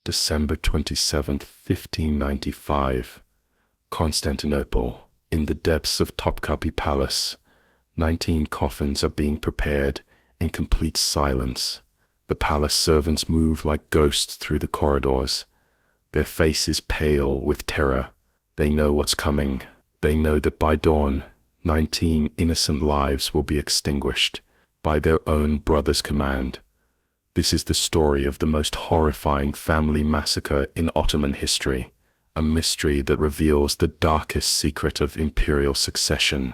December 27, 1595. Constantinople. In the depths of Topkapi Palace, 19 coffins are being prepared in complete silence. The palace servants move like ghosts through the corridors, their faces pale with terror. They know what's coming. They know that by dawn, 19 innocent lives will be extinguished by their own brother's command. This is the story of the most horrifying family massacre in Ottoman history, a mystery that reveals the darkest secret of imperial succession.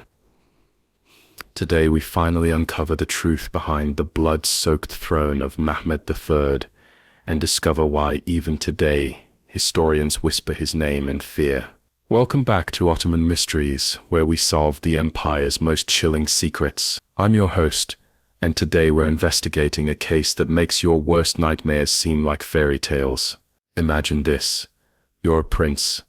Today we finally uncover the truth behind the blood-soaked throne of Mehmed III and discover why even today historians whisper his name in fear. Welcome back to Ottoman Mysteries, where we solve the empire's most chilling secrets. I'm your host, and today we're investigating a case that makes your worst nightmares seem like fairy tales. Imagine this. You're a prince,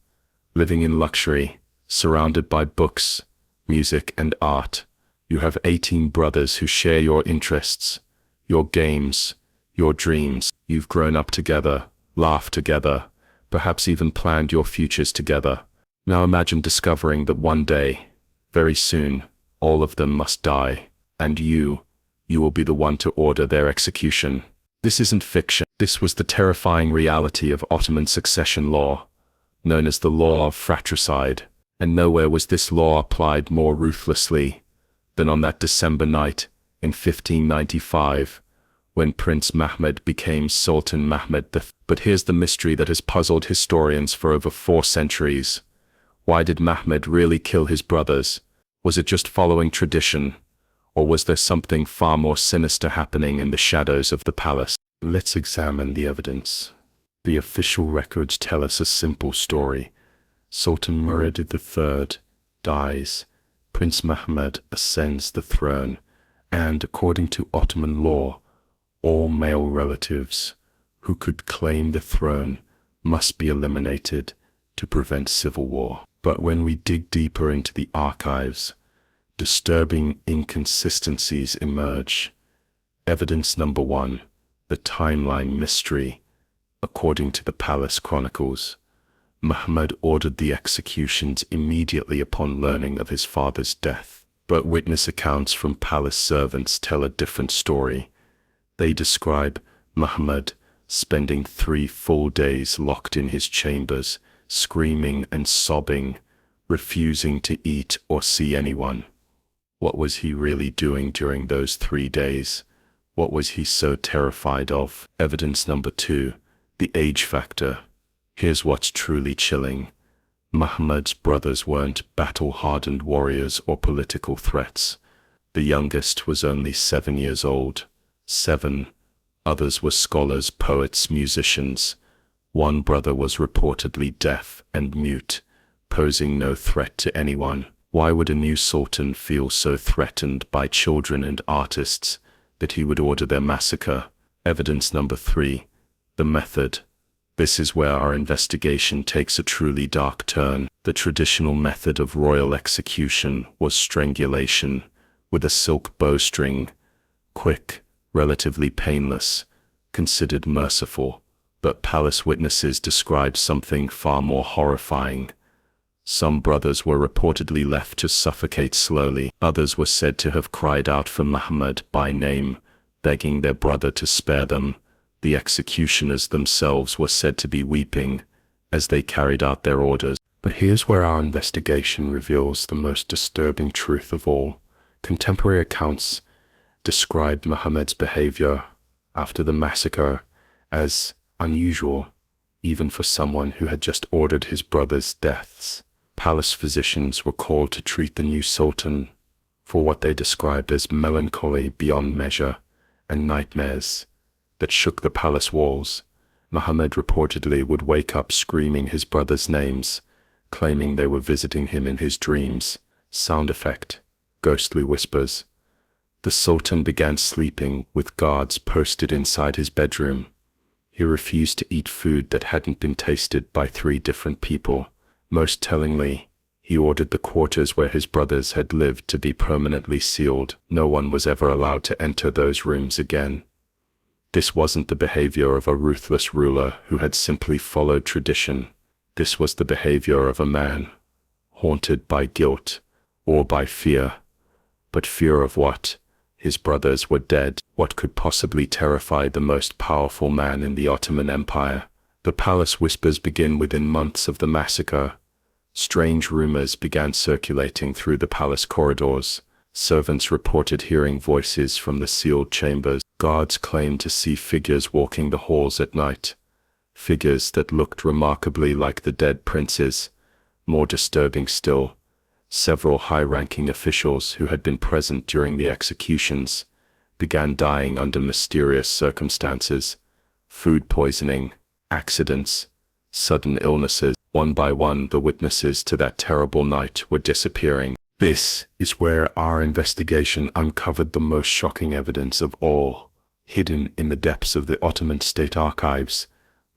living in luxury, surrounded by books, music, and art. You have 18 brothers who share your interests, your games, your dreams. You've grown up together, laughed together, perhaps even planned your futures together. Now imagine discovering that one day, very soon, all of them must die, and you will be the one to order their execution. This isn't fiction. This was the terrifying reality of Ottoman succession law, known as the Law of Fratricide, and nowhere was this law applied more ruthlessly than on that December night in 1595, when Prince Mehmed became Sultan Mehmed III. But here's the mystery that has puzzled historians for over 4 centuries. Why did Mehmed really kill his brothers? Was it just following tradition? Or was there something far more sinister happening in the shadows of the palace? Let's examine the evidence. The official records tell us a simple story. Sultan Mehmed III dies, Prince Mehmed ascends the throne, and according to Ottoman law, all male relatives who could claim the throne must be eliminated to prevent civil war. But when we dig deeper into the archives, disturbing inconsistencies emerge. Evidence number 1, the timeline mystery. According to the palace chronicles, Mehmed ordered the executions immediately upon learning of his father's death. But witness accounts from palace servants tell a different story. They describe Mehmed spending 3 full days locked in his chambers, screaming and sobbing, refusing to eat or see anyone. What was he really doing during those 3 days? What was he so terrified of? Evidence number 2, the age factor. Here's what's truly chilling. Mehmed's brothers weren't battle-hardened warriors or political threats. The youngest was only 7 years old. 7. Others were scholars, poets, musicians. One brother was reportedly deaf and mute, posing no threat to anyone. Why would a new sultan feel so threatened by children and artists that he would order their massacre? Evidence number 3, the method. This is where our investigation takes a truly dark turn. The traditional method of royal execution was strangulation with a silk bowstring. Quick, relatively painless, considered merciful. But palace witnesses described something far more horrifying. Some brothers were reportedly left to suffocate slowly. Others were said to have cried out for Mehmed by name, begging their brother to spare them. The executioners themselves were said to be weeping as they carried out their orders. But here's where our investigation reveals the most disturbing truth of all. Contemporary accounts described Mehmed's behavior after the massacre as unusual, even for someone who had just ordered his brother's deaths. Palace physicians were called to treat the new sultan for what they described as melancholy beyond measure and nightmares that shook the palace walls. Mehmed reportedly would wake up screaming his brothers' names, claiming they were visiting him in his dreams. Sound effect, ghostly whispers. The sultan began sleeping with guards posted inside his bedroom. He refused to eat food that hadn't been tasted by 3 different people. Most tellingly, he ordered the quarters where his brothers had lived to be permanently sealed. No one was ever allowed to enter those rooms again. This wasn't the behavior of a ruthless ruler who had simply followed tradition. This was the behavior of a man, haunted by guilt or by fear. But fear of what? His brothers were dead. What could possibly terrify the most powerful man in the Ottoman Empire? The palace whispers begin within months of the massacre. Strange rumors began circulating through the palace corridors. Servants reported hearing voices from the sealed chambers. Guards claimed to see figures walking the halls at night. Figures that looked remarkably like the dead princes. More disturbing still, several high-ranking officials who had been present during the executions began dying under mysterious circumstances. Food poisoning, accidents, sudden illnesses. One by one, the witnesses to that terrible night were disappearing. This is where our investigation uncovered the most shocking evidence of all. Hidden in the depths of the Ottoman state archives,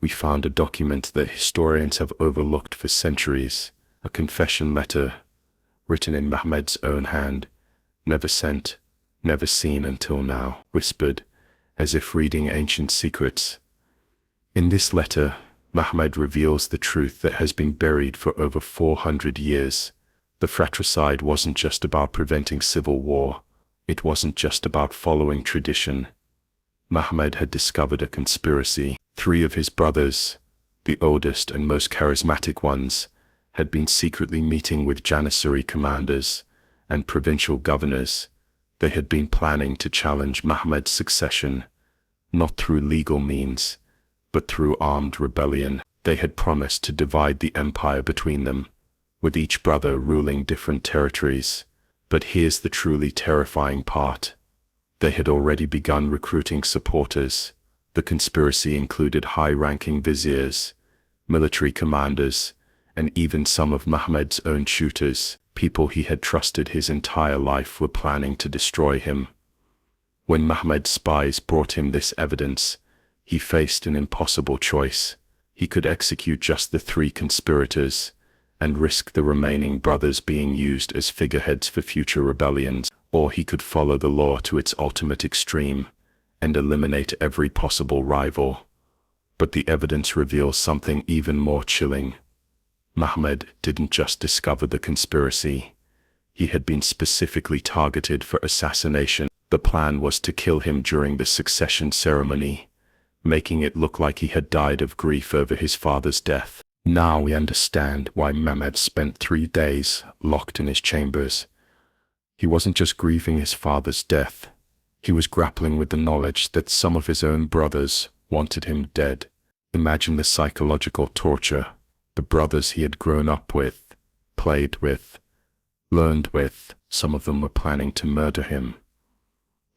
we found a document that historians have overlooked for centuries. A confession letter, written in Mehmed's own hand, never sent, never seen until now, whispered, as if reading ancient secrets. In this letter, Mehmed reveals the truth that has been buried for over 400 years. The fratricide wasn't just about preventing civil war. It wasn't just about following tradition. Mehmed had discovered a conspiracy. 3 of his brothers, the oldest and most charismatic ones, had been secretly meeting with Janissary commanders and provincial governors. They had been planning to challenge Mehmed's succession, not through legal means, but through armed rebellion. They had promised to divide the empire between them, with each brother ruling different territories. But here's the truly terrifying part. They had already begun recruiting supporters. The conspiracy included high-ranking viziers, military commanders, and even some of Mehmed's own shooters. People he had trusted his entire life were planning to destroy him. When Mehmed's spies brought him this evidence, he faced an impossible choice. He could execute just the 3 conspirators and risk the remaining brothers being used as figureheads for future rebellions, or he could follow the law to its ultimate extreme and eliminate every possible rival. But the evidence reveals something even more chilling. Mehmed didn't just discover the conspiracy. He had been specifically targeted for assassination. The plan was to kill him during the succession ceremony, making it look like he had died of grief over his father's death. Now we understand why Mehmed spent 3 days locked in his chambers. He wasn't just grieving his father's death. He was grappling with the knowledge that some of his own brothers wanted him dead. Imagine the psychological torture. The brothers he had grown up with, played with, learned with, some of them were planning to murder him.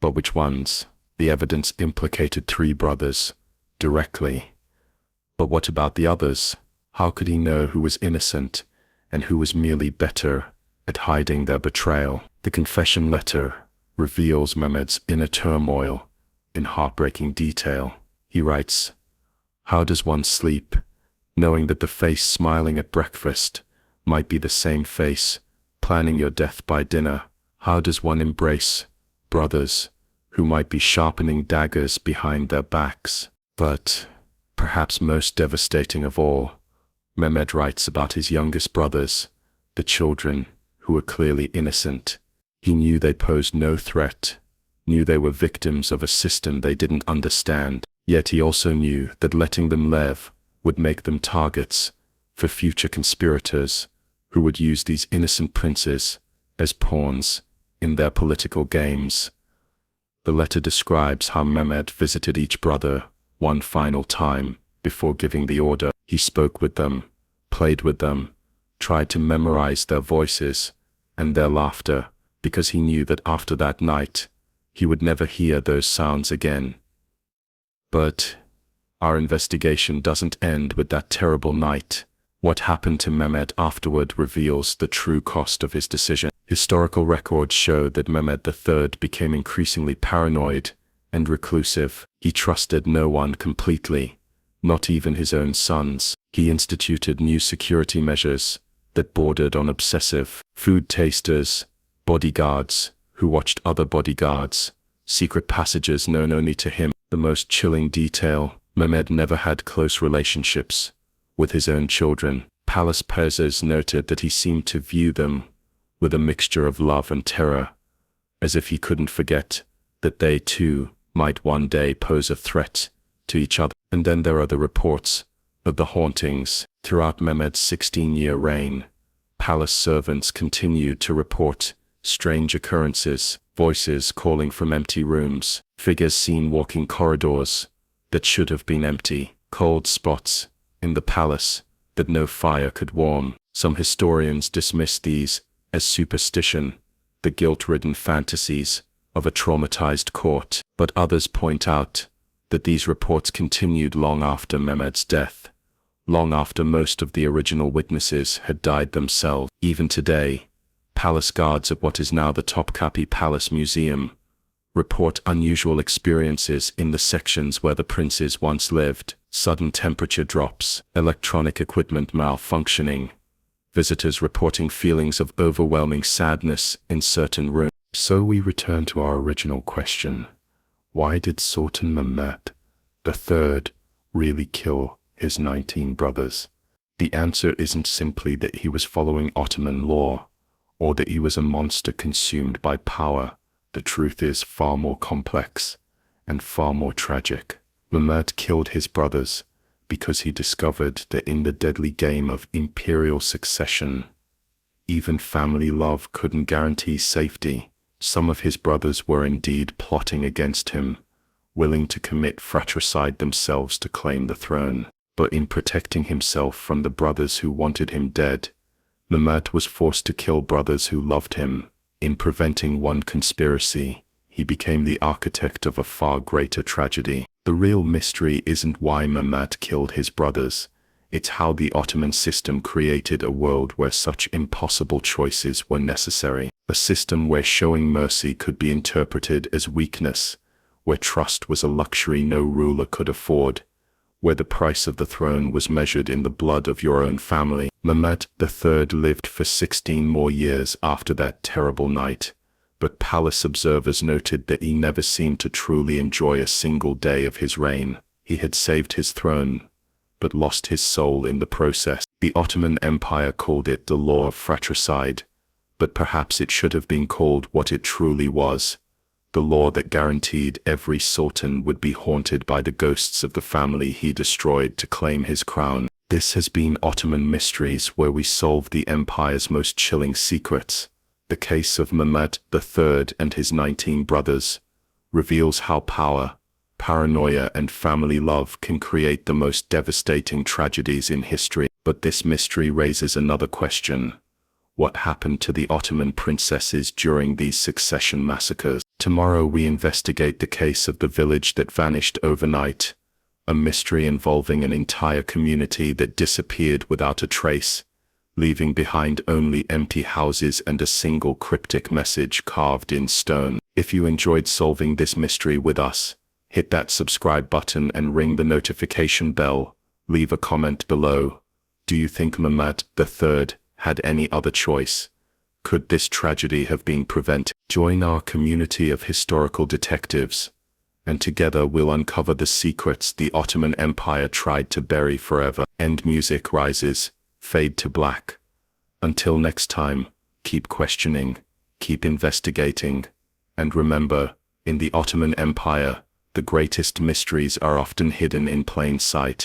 But which ones? The evidence implicated 3 brothers, directly. But what about the others? How could he know who was innocent and who was merely better at hiding their betrayal? The confession letter reveals Mehmed's inner turmoil in heartbreaking detail. He writes, "How does one sleep, knowing that the face smiling at breakfast might be the same face planning your death by dinner? How does one embrace brothers who might be sharpening daggers behind their backs?" But, perhaps most devastating of all, Mehmed writes about his youngest brothers, the children who were clearly innocent. He knew they posed no threat, knew they were victims of a system they didn't understand, yet he also knew that letting them live would make them targets for future conspirators who would use these innocent princes as pawns in their political games. The letter describes how Mehmed visited each brother one final time before giving the order. He spoke with them, played with them, tried to memorize their voices and their laughter, because he knew that after that night, he would never hear those sounds again. But our investigation doesn't end with that terrible night. What happened to Mehmed afterward reveals the true cost of his decision. Historical records show that Mehmed III became increasingly paranoid and reclusive. He trusted no one completely, not even his own sons. He instituted new security measures that bordered on obsessive: food tasters, bodyguards who watched other bodyguards, secret passages known only to him. The most chilling detail: Mehmed never had close relationships with his own children. Palace Perses noted that he seemed to view them with a mixture of love and terror, as if he couldn't forget that they too might one day pose a threat to each other. And then there are the reports of the hauntings. Throughout Mehmed's 16-year reign, palace servants continued to report strange occurrences: voices calling from empty rooms, figures seen walking corridors that should have been empty, cold spots in the palace that no fire could warm. Some historians dismiss these as superstition, the guilt-ridden fantasies of a traumatized court, but others point out that these reports continued long after Mehmed's death, long after most of the original witnesses had died themselves. Even today, palace guards at what is now the Topkapi Palace Museum report unusual experiences in the sections where the princes once lived: sudden temperature drops, electronic equipment malfunctioning, visitors reporting feelings of overwhelming sadness in certain rooms. So we return to our original question: why did Sultan Mehmed III really kill his 19 brothers? The answer isn't simply that he was following Ottoman law, or that he was a monster consumed by power. The truth is far more complex and far more tragic. Mehmed killed his brothers because he discovered that in the deadly game of imperial succession, even family love couldn't guarantee safety. Some of his brothers were indeed plotting against him, willing to commit fratricide themselves to claim the throne. But in protecting himself from the brothers who wanted him dead, Mehmed was forced to kill brothers who loved him. In preventing one conspiracy, he became the architect of a far greater tragedy. The real mystery isn't why Mehmed killed his brothers, it's how the Ottoman system created a world where such impossible choices were necessary. A system where showing mercy could be interpreted as weakness, where trust was a luxury no ruler could afford, where the price of the throne was measured in the blood of your own family. Mehmed III lived for 16 more years after that terrible night, but palace observers noted that he never seemed to truly enjoy a single day of his reign. He had saved his throne, but lost his soul in the process. The Ottoman Empire called it the Law of Fratricide, but perhaps it should have been called what it truly was: the law that guaranteed every sultan would be haunted by the ghosts of the family he destroyed to claim his crown. This has been Ottoman Mysteries, where we solve the empire's most chilling secrets. The case of Mehmed III and his 19 brothers reveals how power, paranoia, and family love can create the most devastating tragedies in history. But this mystery raises another question: what happened to the Ottoman princesses during these succession massacres? Tomorrow we investigate the case of the village that vanished overnight, a mystery involving an entire community that disappeared without a trace, leaving behind only empty houses and a single cryptic message carved in stone. If you enjoyed solving this mystery with us, hit that subscribe button and ring the notification bell. Leave a comment below. Do you think Mehmed III had any other choice? Could this tragedy have been prevented? Join our community of historical detectives, and together we'll uncover the secrets the Ottoman Empire tried to bury forever. End music rises, fade to black. Until next time, keep questioning, keep investigating, and remember, in the Ottoman Empire, the greatest mysteries are often hidden in plain sight.